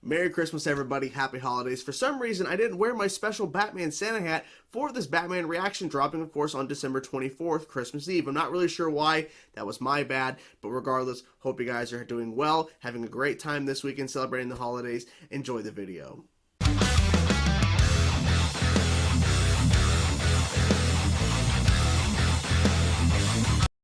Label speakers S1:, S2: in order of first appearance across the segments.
S1: Merry Christmas, everybody. Happy holidays. For some reason, I didn't wear my special Batman Santa hat for this Batman reaction, dropping, of course, on December 24th, Christmas Eve. I'm not really sure why. That was my bad. But regardless, hope you guys are doing well, having a great time this weekend celebrating the holidays. Enjoy the video.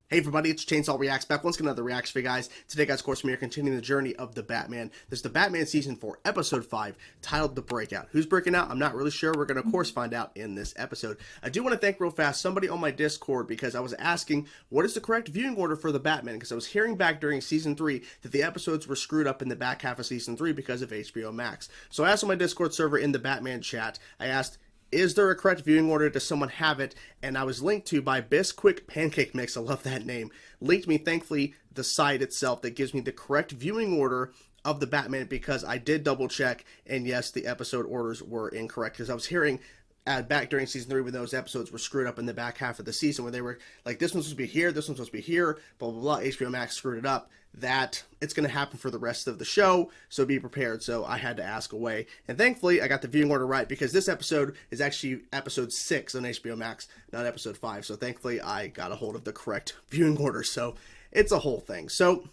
S1: Hey everybody, it's Chainsaw Reacts back once again, another reaction for you guys. Today, guys, of course, we are continuing the journey of the Batman. This is the Batman Season 4, Episode 5, titled The Breakout. Who's breaking out? I'm not really sure. We're going to, of course, find out in this episode. I do want to thank real fast somebody on my Discord because I was asking, what is the correct viewing order for the Batman? Because I was hearing back during Season 3 that the episodes were screwed up in the back half of Season 3 because of HBO Max. So I asked on my Discord server in the Batman chat, I asked, is there a correct viewing order? Does someone have it? And I was linked to by Bisquick Pancake Mix. I love that name. Linked me, thankfully, the site itself that gives me the correct viewing order of the Batman because I did double check. And yes, the episode orders were incorrect because I was hearing back during Season 3 when those episodes were screwed up in the back half of the season where they were like, this one's supposed to be here, this one's supposed to be here, blah, blah, blah. HBO Max screwed it up. That it's going to happen for the rest of the show, so be prepared. So I had to ask away. And thankfully, I got the viewing order right because this episode is actually episode 6 on HBO Max, not episode 5. So thankfully, I got a hold of the correct viewing order. So it's a whole thing. So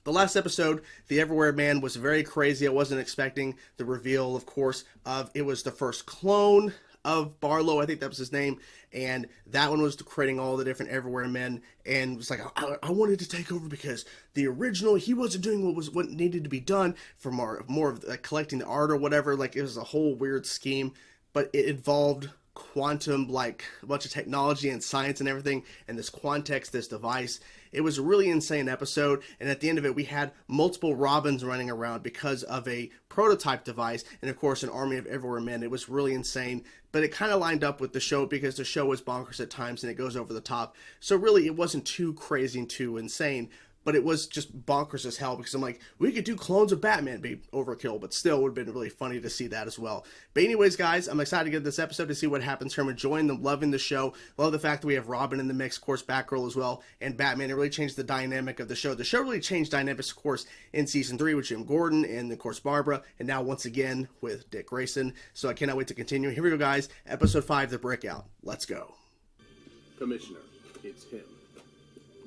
S1: the last episode, the Everywhere Man, was very crazy. I wasn't expecting the reveal, of course, of it was the first clone of Barlow, I think that was his name, and that one was creating all the different Everywhere Men, and it's like, I wanted to take over because the original, he wasn't doing what needed to be done for more of like collecting the art or whatever. Like, it was a whole weird scheme, but it involved quantum, like a bunch of technology and science and everything, and this Quantex, this device. It was a really insane episode, and at the end of it, we had multiple Robins running around because of a prototype device, and of course, an army of Everywhere Men. It was really insane, but it kind of lined up with the show because the show was bonkers at times, and it goes over the top. So really, it wasn't too crazy and too insane, but it was just bonkers as hell because I'm like, we could do clones of Batman, be overkill, but still would have been really funny to see that as well. But anyways, guys, I'm excited to get this episode to see what happens here. I'm enjoying them, loving the show. Love the fact that we have Robin in the mix, of course, Batgirl as well, and Batman. It really changed the dynamic of the show. The show really changed dynamics, of course, in Season 3 with Jim Gordon and, of course, Barbara, and now once again with Dick Grayson. So I cannot wait to continue. Here we go, guys. Episode 5, The Breakout. Let's go.
S2: Commissioner, it's him.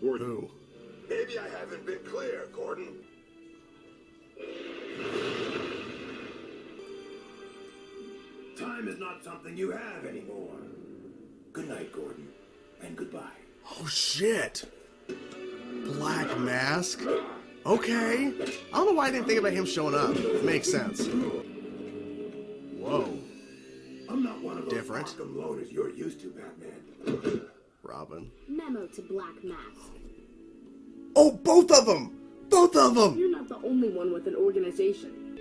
S2: Gordon.
S1: Ooh.
S3: Maybe I haven't been clear, Gordon. Time is not something you have anymore. Good night, Gordon, and goodbye.
S1: Oh, shit. Black Mask? Okay. I don't know why I didn't think about him showing up. It makes sense. Whoa.
S3: I'm not one of those
S1: Different.
S3: Arkham loners you're used to, Batman.
S1: Robin.
S4: Memo to Black Mask.
S1: Oh, both of them! Both of them!
S5: You're not the only one with an organization.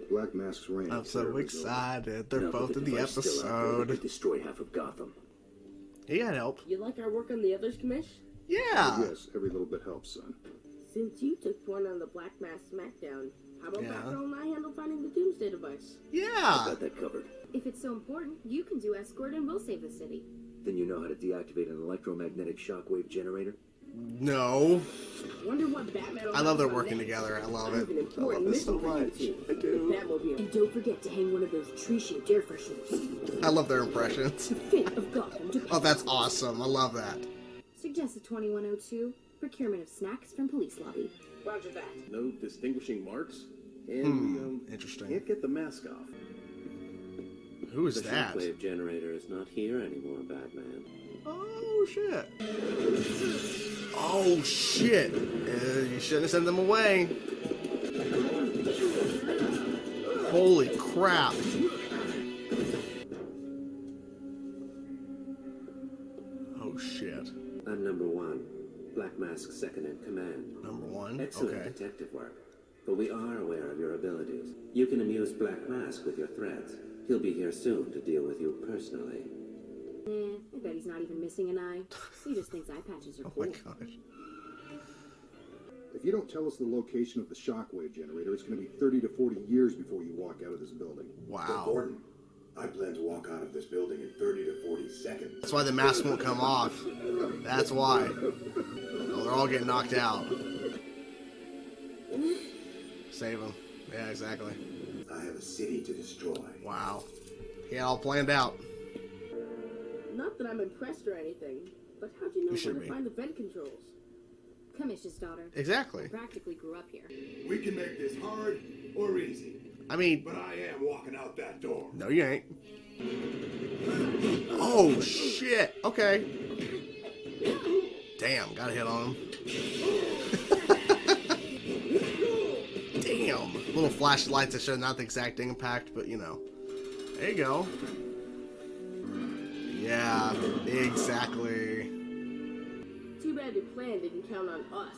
S2: Black Mask's reign.
S1: I'm so excited. They're
S3: Now,
S1: both
S3: with
S1: in the
S3: device still out there, we
S1: episode.
S3: could destroy half of Gotham.
S1: He got help.
S5: You like our work on the others, Commish?
S1: Yeah.
S2: Yes, every little bit helps, son.
S5: Since you took point on the Black Mask smackdown, how about
S1: Yeah.
S5: Batgirl and I handle finding the Doomsday device?
S1: Yeah.
S3: Got that covered.
S4: If it's so important, you can do escort and we'll save the city.
S3: Then you know how to deactivate an electromagnetic shockwave generator?
S1: No.
S5: Wonder what Batman.
S1: I love they're working together. I love it. I love this so much. I do.
S5: Batmobile.
S4: And don't forget to hang one of those tree-shaped air fresheners.
S1: I love their impressions.
S4: The fate of Gotham depends.
S1: Oh, that's awesome. I love that.
S4: Suggested 2102. Procurement of snacks from police lobby.
S5: Roger that.
S2: No distinguishing marks? And
S1: Interesting.
S2: can't get the mask off.
S1: Who is
S3: The
S1: that?
S3: shockwave generator is not here anymore, Batman.
S1: Oh, shit. Oh, shit. You shouldn't have sent them away. Holy crap. Oh, shit.
S6: I'm number 1. Black Mask's second in command.
S1: Number 1?
S6: Excellent
S1: Okay.
S6: detective work. But we are aware of your abilities. You can amuse Black Mask with your threats. He'll be here soon to deal with you personally.
S4: I bet he's not even missing an eye. He just thinks eye patches are
S1: Oh
S4: cool.
S1: my gosh.
S2: If you don't tell us the location of the shockwave generator, it's going to be 30 to 40 years before you walk out of this building.
S1: Wow.
S3: Gordon, I plan to walk out of this building in 30 to 40 seconds.
S1: That's why the mask won't come off. That's why. Oh, they're all getting knocked out. Save him. Yeah, exactly.
S3: I have a city to destroy.
S1: Wow. Yeah, all planned out.
S5: Not that I'm impressed or anything, but how'd you know
S1: You
S5: where
S1: should
S5: to
S1: be.
S5: find the vent controls?
S4: Commissioner's daughter.
S1: Exactly.
S4: Practically grew up here.
S3: We can make this hard or easy,
S1: I mean,
S3: but I am walking out that door.
S1: no, you ain't. Oh, shit. Okay. Damn, got a hit on him. Damn. Little flashlights that show not the exact impact, but you know. There you go. Yeah, exactly.
S5: Too bad your plan didn't count on us.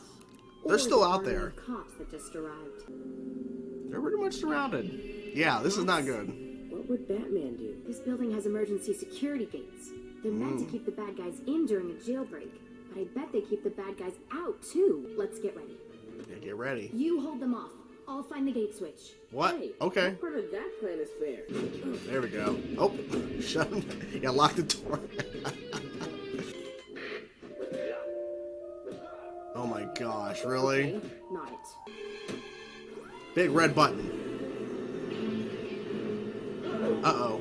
S1: They're
S4: Or
S1: still
S4: the
S1: out
S4: army
S1: there.
S4: of cops that just arrived.
S1: They're pretty much surrounded. Yeah, this is not good.
S5: What would Batman do?
S4: This building has emergency security gates. They're meant to keep the bad guys in during a jailbreak, but I bet they keep the bad guys out too. Let's get ready.
S1: Yeah, get ready.
S4: You hold them off. I'll find the gate switch.
S1: What?
S5: Hey,
S1: Okay.
S5: what part of that plan is fair?
S1: There we go. Oh, shut him. Yeah, lock the door. Oh my gosh, really?
S4: Okay, not it.
S1: Big red button. Uh-oh.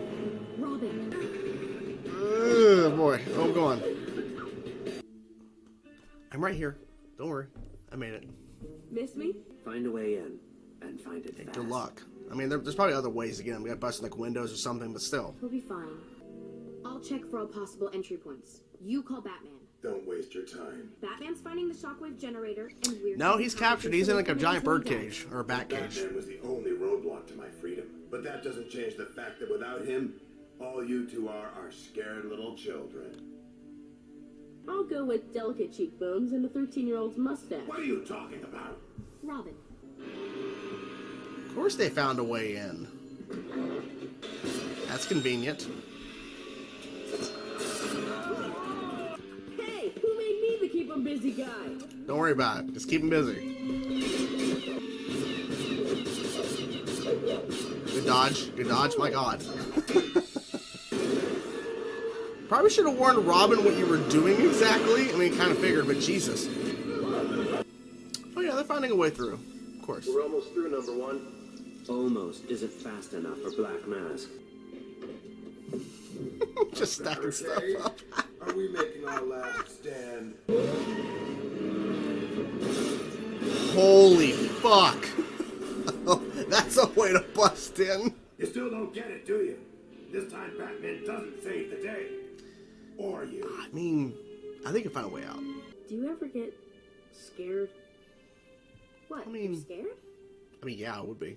S4: Robin.
S1: Oh boy. Oh, I'm going. I'm right here. Don't worry. I made it.
S5: Miss me?
S6: Find a way in, and find it fast.
S1: Good luck. I mean, there's probably other ways to get him. We got busted like windows or something, but still.
S4: He'll be fine. I'll check for all possible entry points. You call Batman.
S3: Don't waste your time.
S4: Batman's finding the shockwave generator, and we're...
S1: No, he's captured. He's in like a giant bird
S4: Coming
S1: cage or a bat cage.
S3: Batman was the only roadblock to my freedom. But that doesn't change the fact that without him, all you two are scared little children.
S5: I'll go with delicate cheekbones and a 13-year-old's mustache.
S3: What are you talking about?
S4: Robin.
S1: Of course they found a way in. That's convenient.
S5: Hey, who made me the keep 'em busy guy?
S1: Don't worry about it. Just keep him busy. Good dodge. Good dodge. My God. Probably should have warned Robin what you were doing exactly. I mean, kind of figured, but Jesus. Oh yeah, they're finding a way through. Of course.
S7: We're almost through, number one.
S6: Almost isn't fast enough for Black Mask.
S1: Just stacking stuff up.
S3: Are we making our last stand?
S1: Holy fuck. That's a way to bust in.
S3: You still don't get it, do you? This time Batman doesn't save the day. Or you.
S1: I mean, I think I found a way out.
S5: Do you ever get scared?
S4: What?
S1: I mean-
S4: You're scared?
S1: I mean, yeah, it would be.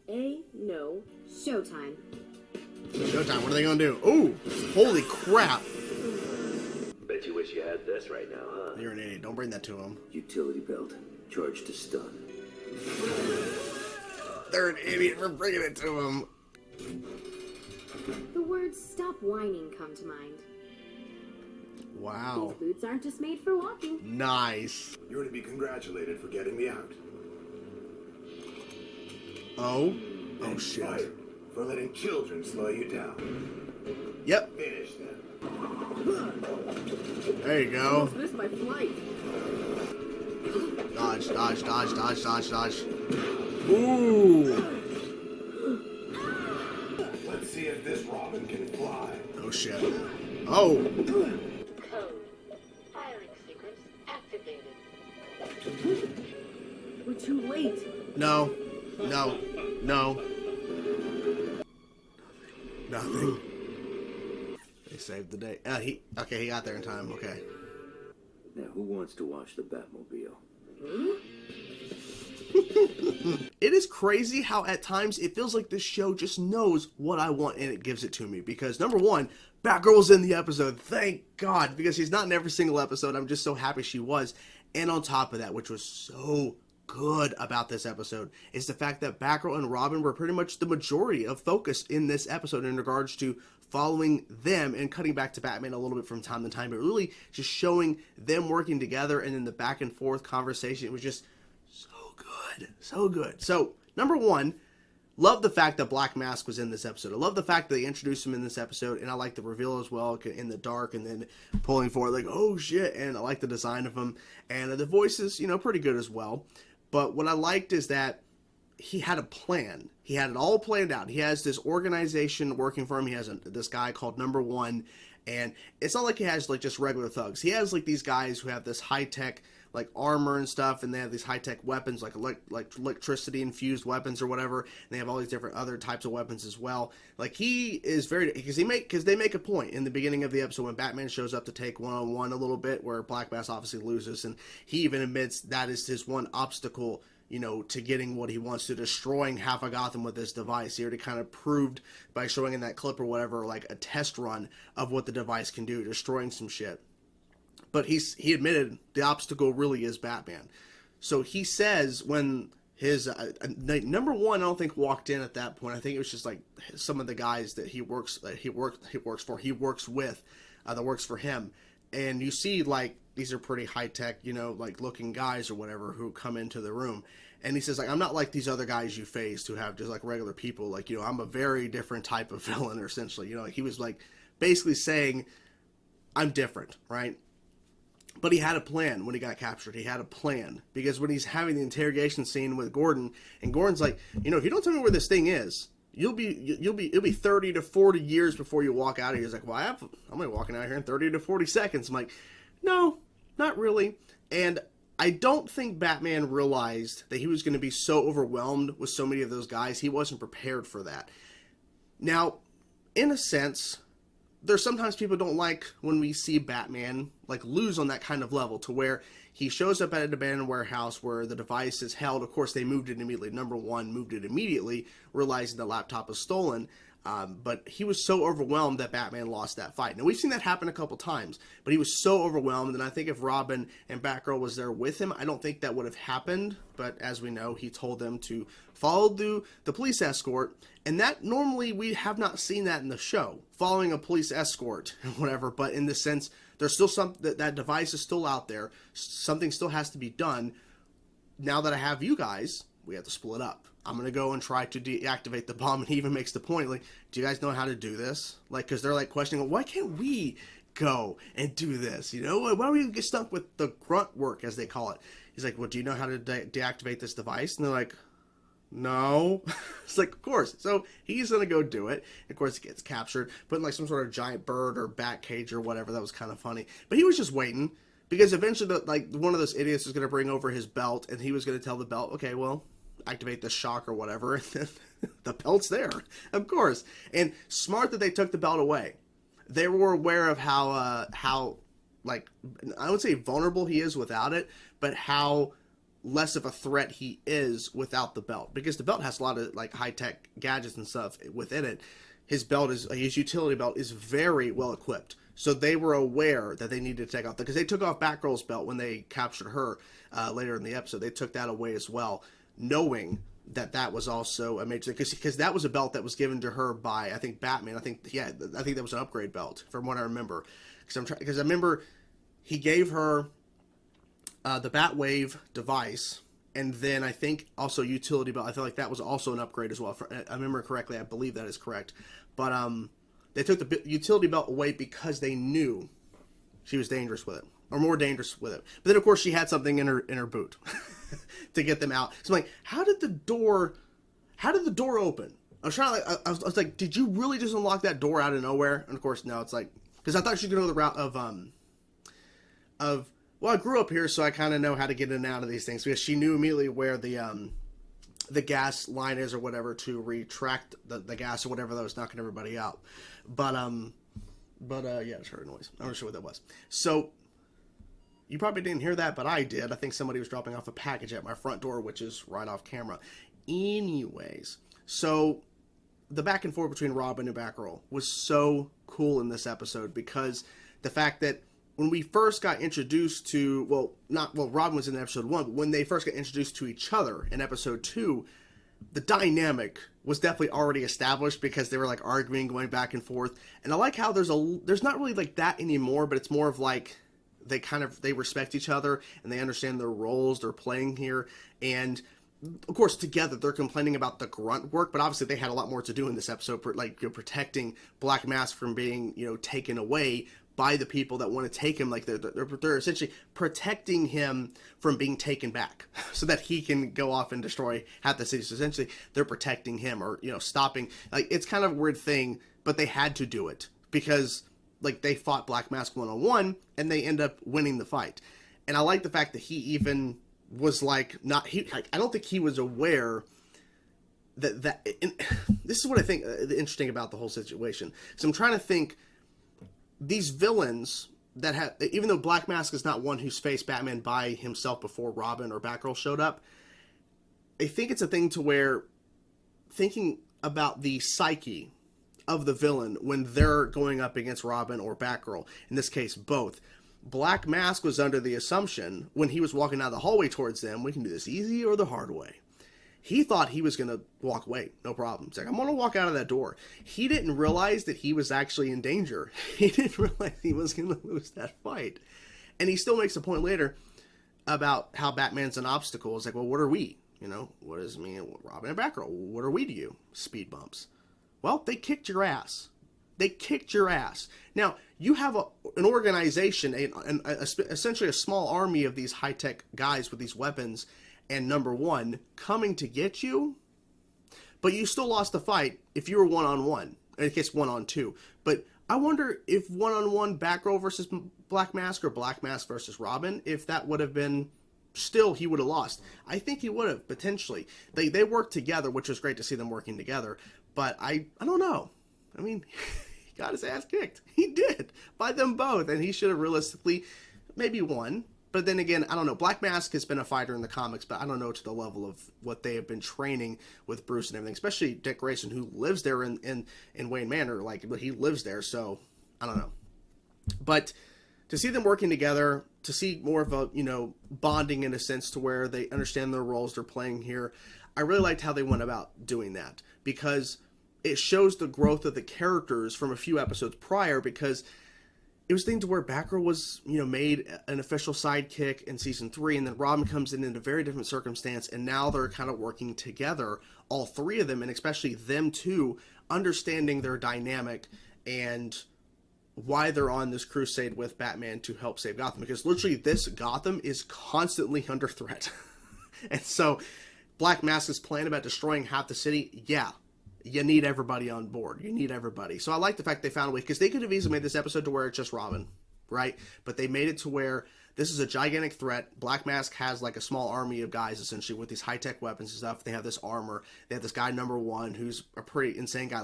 S5: A, no.
S4: Showtime.
S1: Showtime, what are they gonna do? Ooh, holy crap.
S7: Bet you wish you had this right now, huh?
S1: You're an idiot. Don't bring that to him.
S6: Utility belt. Charge to stun.
S1: They're an idiot for bringing it to him.
S4: The words "stop whining" come to mind.
S1: Wow.
S4: These boots aren't just made for walking.
S1: Nice.
S3: You're to be congratulated for getting me out.
S1: Oh. Oh,
S3: And
S1: shit.
S3: fired for letting children slow you down.
S1: Yep.
S3: Finish them.
S1: There you go.
S5: Almost missed my flight.
S1: Dodge, dodge, dodge, dodge, dodge, dodge. Ooh.
S3: Let's see if this Robin can fly.
S1: Oh, shit. Oh.
S8: Code. Firing sequence activated.
S5: We're too late.
S1: No. No. No. Nothing. They saved the day. Okay, he got there in time. Okay.
S6: Now, who wants to watch the Batmobile?
S1: It is crazy how at times it feels like this show just knows what I want and it gives it to me. Because number one, Batgirl's in the episode. Thank God. Because she's not in every single episode. I'm just so happy she was. And on top of that, which was so good about this episode, is the fact that Batgirl and Robin were pretty much the majority of focus in this episode in regards to following them and cutting back to Batman a little bit from time to time, but really just showing them working together and then the back and forth conversation. It was just so good. So good. So, number one, love the fact that Black Mask was in this episode. I love the fact that they introduced him in this episode, and I like the reveal as well in the dark and then pulling forward like, oh shit, and I like the design of him. And the voice is, pretty good as well. But what I liked is that he had a plan. He had it all planned out. He has this organization working for him. He has this guy called Number One, and it's not like he has like just regular thugs. He has like these guys who have this high tech like armor and stuff, and they have these high tech weapons like electricity infused weapons or whatever. And they have all these different other types of weapons as well. Like he is very because they make a point in the beginning of the episode when Batman shows up to take one-on-one a little bit, where Black Mass obviously loses, and he even admits that is his one obstacle, you know, to getting what he wants, to destroying half of Gotham with this device. He already kind of proved by showing in that clip or whatever, like a test run of what the device can do, destroying some shit. But he admitted the obstacle really is Batman. So he says when his Number One, I don't think walked in at that point. I think it was just like some of the guys that he works for him. And you see, like, these are pretty high-tech, you know, like, looking guys or whatever who come into the room. And he says, like, I'm not like these other guys you faced who have just, like, regular people. Like, you know, I'm a very different type of villain, essentially. You know, like, he was, like, basically saying, I'm different, right? But he had a plan when he got captured. He had a plan. Because when he's having the interrogation scene with Gordon, and Gordon's like, you know, if you don't tell me where this thing is, it'll be 30 to 40 years before you walk out of here. He's like, well, I'm only walking out of here in 30 to 40 seconds. I'm like, no, not really. And I don't think Batman realized that he was going to be so overwhelmed with so many of those guys. He wasn't prepared for that. Now, in a sense, there's sometimes people don't like when we see Batman like lose on that kind of level, to where he shows up at an abandoned warehouse where the device is held. Of course, they moved it immediately. Number One moved it immediately, realizing the laptop was stolen. But he was so overwhelmed that Batman lost that fight. Now, we've seen that happen a couple times, but he was so overwhelmed, and I think if Robin and Batgirl was there with him, I don't think that would have happened. But as we know, he told them to follow the police escort, and that normally we have not seen that in the show, following a police escort or whatever. But in the sense, there's still that device is still out there. Something still has to be done. Now that I have you guys, we have to split up. I'm going to go and try to deactivate the bomb. And he even makes the point, like, do you guys know how to do this? Like, because they're, like, questioning, why can't we go and do this? You know, why do we get stuck with the grunt work, as they call it? He's like, well, do you know how to deactivate this device? And they're like, no. It's like, of course. So he's going to go do it. Of course, he gets captured, put in, like, some sort of giant bird or bat cage or whatever. That was kind of funny. But he was just waiting, because eventually, one of those idiots was going to bring over his belt, and he was going to tell the belt, okay, well, activate the shock or whatever, and then the belt's there, of course. And smart that they took the belt away. They were aware of how like, I would say vulnerable he is without it, but how less of a threat he is without the belt, because the belt has a lot of like high-tech gadgets and stuff within it. His utility belt is very well equipped. So they were aware that they needed to take off, because they took off Batgirl's belt when they captured her later in the episode. They took that away as well, knowing that was also a major thing, because that was a belt that was given to her by, I think, Batman. I think that was an upgrade belt, from what I remember. Because I remember he gave her the Batwave device, and then I think also utility belt. I feel like that was also an upgrade as well. If I remember correctly, I believe that is correct. But they took the utility belt away because they knew she was dangerous with it, or more dangerous with it. But then, of course, she had something in her boot to get them out. So I'm like, how did the door open? I was trying to, I was like, did you really just unlock that door out of nowhere? And of course, no, it's like, because I thought she was going to go the route of, well, I grew up here, so I kind of know how to get in and out of these things, because she knew immediately where the gas line is or whatever, to retract the gas or whatever that was knocking everybody out. But yeah, I just heard a noise. I'm not sure what that was. So you probably didn't hear that, but I did. I think somebody was dropping off a package at my front door, which is right off camera. Anyways, so the back and forth between Robin and Batgirl was so cool in this episode, because the fact that when we first got introduced to, Robin was in episode 1, but when they first got introduced to each other in episode 2, the dynamic was definitely already established, because they were like arguing, going back and forth. And I like how there's not really like that anymore, but it's more of like they respect each other and they understand their roles they're playing here. And of course, together they're complaining about the grunt work, but obviously they had a lot more to do in this episode, like, protecting Black Mask from being, taken away by the people that want to take him. Like they're essentially protecting him from being taken back so that he can go off and destroy half the city. So essentially they're protecting him, or, you know, stopping. Like, it's kind of a weird thing, but they had to do it because, like, they fought Black Mask one-on-one and they end up winning the fight. And I like the fact that he even was like, I don't think he was aware that this is what I think interesting about the whole situation. So I'm trying to think, these villains that have, even though Black Mask is not one who's faced Batman by himself before Robin or Batgirl showed up, I think it's a thing to where thinking about the psyche of the villain when they're going up against Robin or Batgirl, in this case both. Black Mask was under the assumption when he was walking down the hallway towards them, we can do this easy or the hard way. He thought he was going to walk away, no problem. He's like, I'm going to walk out of that door. He didn't realize that he was actually in danger. He didn't realize he was going to lose that fight. And he still makes a point later about how Batman's an obstacle. It's like, well, what are we? You know, what is me and Robin and Batgirl? What are we to you? Speed bumps. Well, they kicked your ass. They kicked your ass. Now, you have an organization, essentially a small army of these high-tech guys with these weapons, and number one, coming to get you, but you still lost the fight if you were one-on-one, in case one-on-two. But I wonder if one-on-one Batgirl versus Black Mask or Black Mask versus Robin, if that would have been, still he would have lost. I think he would have, potentially. They worked together, which was great to see them working together, but I don't know. I mean, he got his ass kicked. He did, by them both, and he should have realistically maybe won. But then again, I don't know. Black Mask has been a fighter in the comics, but I don't know to the level of what they have been training with Bruce and everything, especially Dick Grayson, who lives there in Wayne Manor. Like, he lives there, so I don't know. But to see them working together, to see more of a, you know, bonding in a sense to where they understand their roles they're playing here, I really liked how they went about doing that, because it shows the growth of the characters from a few episodes prior, because it was things where Batgirl was, you know, made an official sidekick in season 3, and then Robin comes in a very different circumstance, and now they're kind of working together, all three of them, and especially them two, understanding their dynamic and why they're on this crusade with Batman to help save Gotham, because literally this Gotham is constantly under threat. And so Black Mask's plan about destroying half the city, yeah, you need everybody on board. You need everybody. So I like the fact they found a way, because they could have easily made this episode to where it's just Robin, right? But they made it to where this is a gigantic threat. Black Mask has like a small army of guys, essentially, with these high-tech weapons and stuff. They have this armor. They have this guy, number one, who's a pretty insane guy.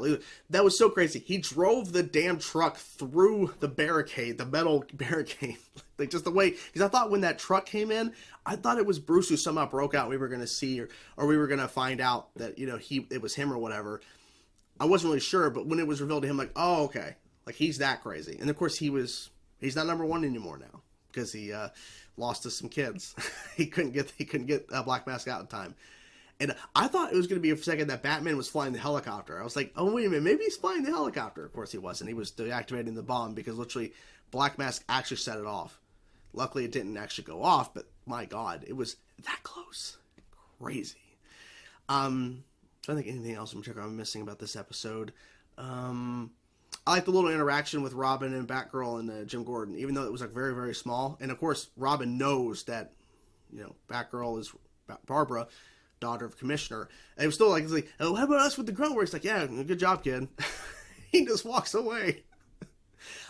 S1: That was so crazy. He drove the damn truck through the barricade, the metal barricade. Like, just the way, because I thought when that truck came in, I thought it was Bruce who somehow broke out and we were going to see, or we were going to find out that, you know, it was him or whatever. I wasn't really sure, but when it was revealed to him, like, oh, okay. Like, he's that crazy. And of course he's not number one anymore now, because he lost to some kids. he couldn't get Black Mask out in time. And I thought it was going to be a second that Batman was flying the helicopter. I was like, oh, wait a minute, maybe he's flying the helicopter. Of course he wasn't. He was deactivating the bomb, because literally Black Mask actually set it off. Luckily it didn't actually go off, but my God, it was that close. Crazy. I don't think anything else I'm missing about this episode. I like the little interaction with Robin and Batgirl and Jim Gordon, even though it was like very, very small. And of course, Robin knows that, you know, Batgirl is Barbara, daughter of Commissioner. And it was still like, it's like, oh, how about us with the grunt work? It's like, yeah, good job, kid. He just walks away.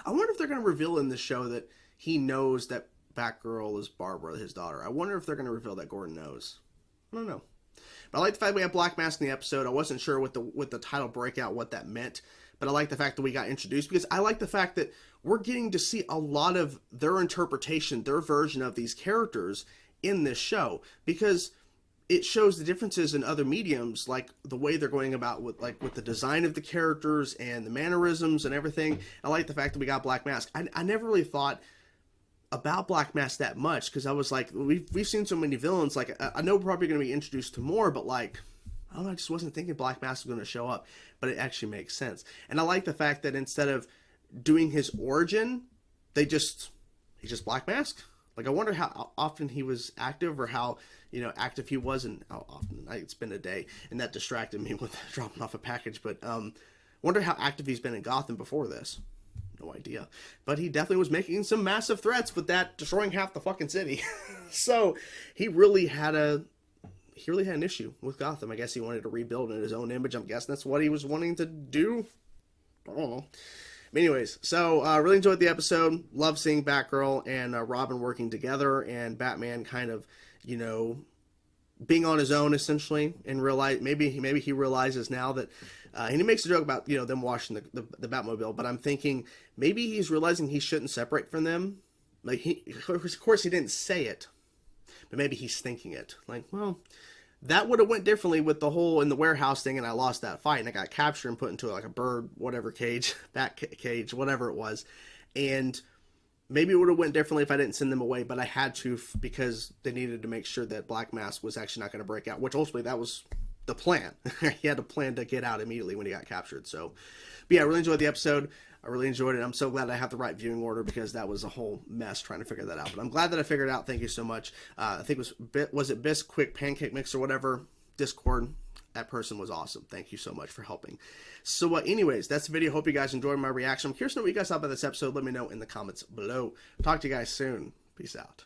S1: I wonder if they're going to reveal in this show that he knows that Batgirl is Barbara, his daughter. I wonder if they're going to reveal that Gordon knows. I don't know. But I like the fact we have Black Mask in the episode. I wasn't sure with the title Breakout what that meant, but I like the fact that we got introduced, because I like the fact that we're getting to see a lot of their interpretation, their version of these characters in this show, because it shows the differences in other mediums, like the way they're going about with the design of the characters and the mannerisms and everything. I like the fact that we got Black Mask. I never really thought about Black Mask that much, because I was like, we've seen so many villains. Like, I know we're probably going to be introduced to more, but like, I don't know, I just wasn't thinking Black Mask was going to show up. But it actually makes sense. And I like the fact that instead of doing his origin, he's just Black Mask. Like, I wonder how often he was active, or how, you know, active he was, and how often. It's been a day, and that distracted me with dropping off a package. But wonder how active he's been in Gotham before this. no idea. But he definitely was making some massive threats with that destroying half the fucking city. So he really had an issue with Gotham. I guess he wanted to rebuild in his own image. I'm guessing that's what he was wanting to do. I don't know. But anyways, so really enjoyed the episode. Love seeing Batgirl and Robin working together, and Batman kind of, you know, being on his own essentially, and realize maybe he realizes now that, and he makes a joke about, you know, them washing the Batmobile, but I'm thinking maybe he's realizing he shouldn't separate from them. Like, of course he didn't say it, but maybe he's thinking it. Like, well, that would have went differently with the whole in the warehouse thing, and I lost that fight, and I got captured and put into like a bird, whatever cage, bat cage, whatever it was, and maybe it would have went differently if I didn't send them away, but I had to because they needed to make sure that Black Mask was actually not going to break out, which ultimately that was the plan. He had a plan to get out immediately when he got captured. So, but yeah, I really enjoyed the episode. I really enjoyed it. I'm so glad I have the right viewing order because that was a whole mess trying to figure that out. But I'm glad that I figured it out. Thank you so much. I think it was it Bisque Quick Pancake Mix or whatever, Discord. That person was awesome. Thank you so much for helping. So anyways, that's the video. Hope you guys enjoyed my reaction. I'm curious to know what you guys thought about this episode. Let me know in the comments below. Talk to you guys soon. Peace out.